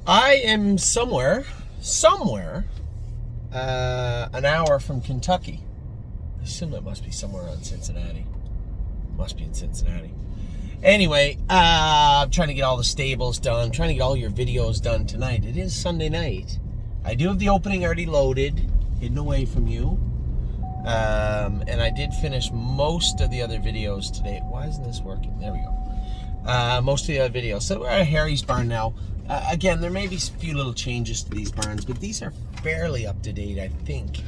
I am somewhere, an hour from Kentucky. I assume that must be somewhere around Cincinnati. Must be in Cincinnati. Anyway, I'm trying to get all the stables done, trying to get all your videos done tonight. It is Sunday night. I do have the opening already loaded, hidden away from you. And I did finish most of the other videos today. Why isn't this working? There we go. Most of the other videos. So we're at Harry's barn now. Again, there may be a few little changes to these barns, but these are fairly up to date, I think.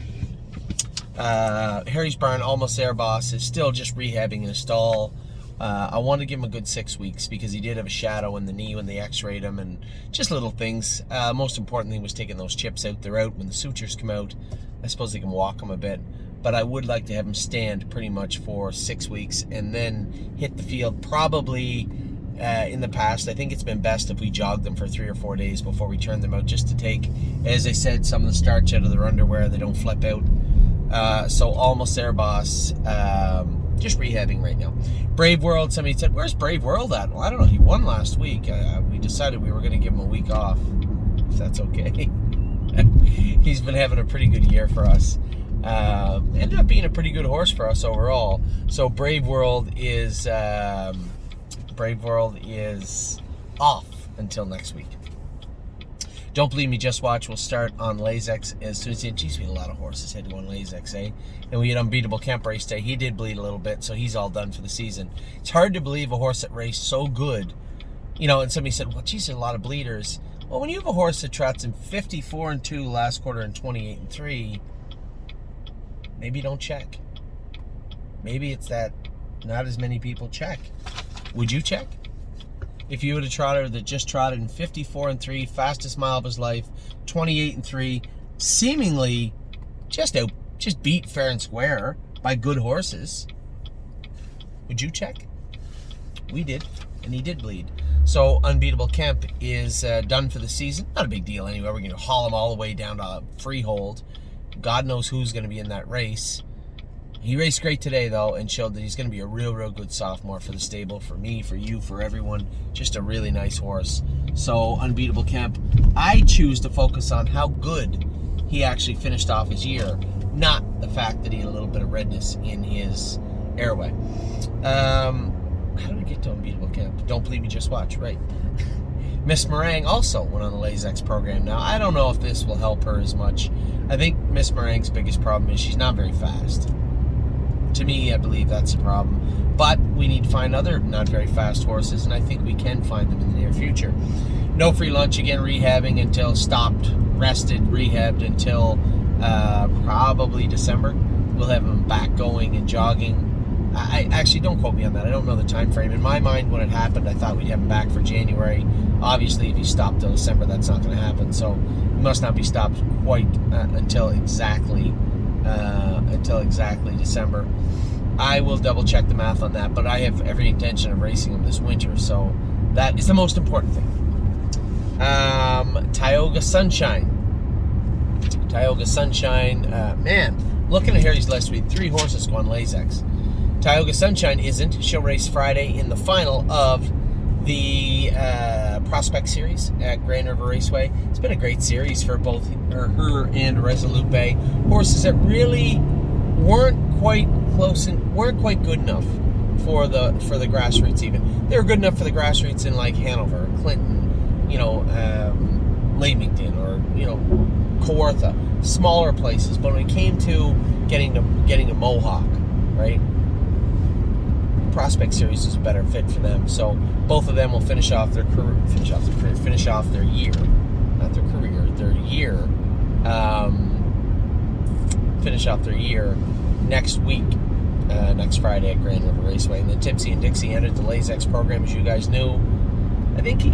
Harry's barn, almost there, boss, is still just rehabbing in a stall. I want to give him a good 6 weeks because he did have a shadow in the knee when they x-rayed him and just little things. Most important thing was taking those chips out. They're out when the sutures come out. I suppose they can walk him a bit. But I would like to have him stand pretty much for 6 weeks and then hit the field. Probably in the past, I think it's been best if we jog them for 3 or 4 days before we turn them out, just to take, as I said, some of the starch out of their underwear. They don't flip out. So almost there, boss. Just rehabbing right now. Brave World, somebody said, where's Brave World at? Well, I don't know. He won last week. We decided we were going to give him a week off, if that's okay. He's been having a pretty good year for us. Ended up being a pretty good horse for us overall. So Brave World is off until next week. Don't believe me, just watch. We'll start on Lasix as soon as it. Geez, we had a lot of horses had to go on Lasix, eh? And we had Unbeatable Camp race day. He did bleed a little bit, so he's all done for the season. It's hard to believe a horse that raced so good, and somebody said, well, geez, there's a lot of bleeders. Well, when you have a horse that trots in 54-2 last quarter and 28-3, maybe don't check. Maybe it's that not as many people check. Would you check? If you had a trotter that just trotted in 54-3, fastest mile of his life, 28-3, seemingly just beat fair and square by good horses, would you check? We did, and he did bleed. So Unbeatable Kemp is done for the season. Not a big deal anyway. We're going to haul him all the way down to Freehold. God knows who's going to be in that race. He raced great today, though, and showed that he's going to be a real, real good sophomore for the stable, for me, for you, for everyone. Just a really nice horse. So, Unbeatable Kemp, I choose to focus on how good he actually finished off his year, not the fact that he had a little bit of redness in his airway. How did we get to Unbeatable Kemp? Don't believe me, just watch. Right. Miss Meringue also went on the Lasix program. Now, I don't know if this will help her as much. I think Miss Meringue's biggest problem is she's not very fast. To me, I believe that's the problem. But we need to find other not very fast horses, and I think we can find them in the near future. No free lunch again, rehabbing until stopped, rested, rehabbed until probably December. We'll have him back going and jogging. I actually, don't quote me on that. I don't know the time frame. In my mind, when it happened, I thought we'd have him back for January. Obviously, if he stopped till December, that's not going to happen. So he must not be stopped quite until exactly December. I will double check the math on that, but I have every intention of racing him this winter, so that is the most important thing. Tioga Sunshine, man, looking at Harry's list, we had 3 horses go on Lasix. Tioga Sunshine isn't. She'll race Friday in the final of the Prospect Series at Grand River Raceway. It's been a great series for both her and Resolute Bay. Horses that really weren't quite close and weren't quite good enough for the grassroots even. They were good enough for the grassroots in like Hanover, Clinton, Leamington, or Kawartha, smaller places. But when it came to getting to Mohawk, right? Prospect Series is a better fit for them. So both of them will finish off their year next week, next Friday at Grand River Raceway. And then Tipsy and Dixie entered the Lasix program, as you guys knew. I think,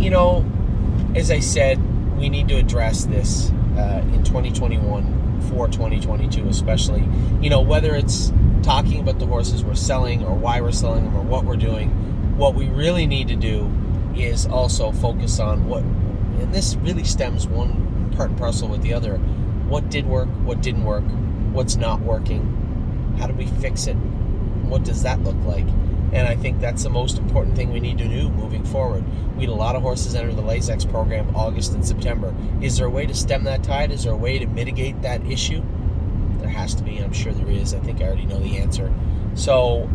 as I said, we need to address this in 2021 for 2022 especially. Whether it's talking about the horses we're selling or why we're selling them or what we're doing, what we really need to do is also focus on and this really stems one part and parcel with the other, what did work, what didn't work, what's not working, how do we fix it, what does that look like? And I think that's the most important thing we need to do moving forward. We had a lot of horses enter the Lasix program August and September. Is there a way to stem that tide? Is there a way to mitigate that issue? There has to be. I'm sure there is. I think I already know the answer. So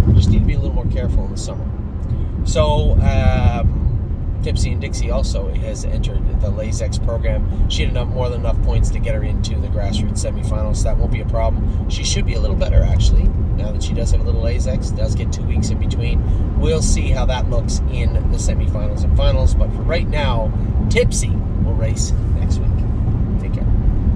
we just need to be a little more careful in the summer. So Tipsy and Dixie also has entered the Lasix program. She had more than enough points to get her into the grassroots semifinals. So that won't be a problem. She should be a little better, actually, now that she does have a little Lasix. Does get 2 weeks in between. We'll see how that looks in the semifinals and finals. But for right now, Tipsy will race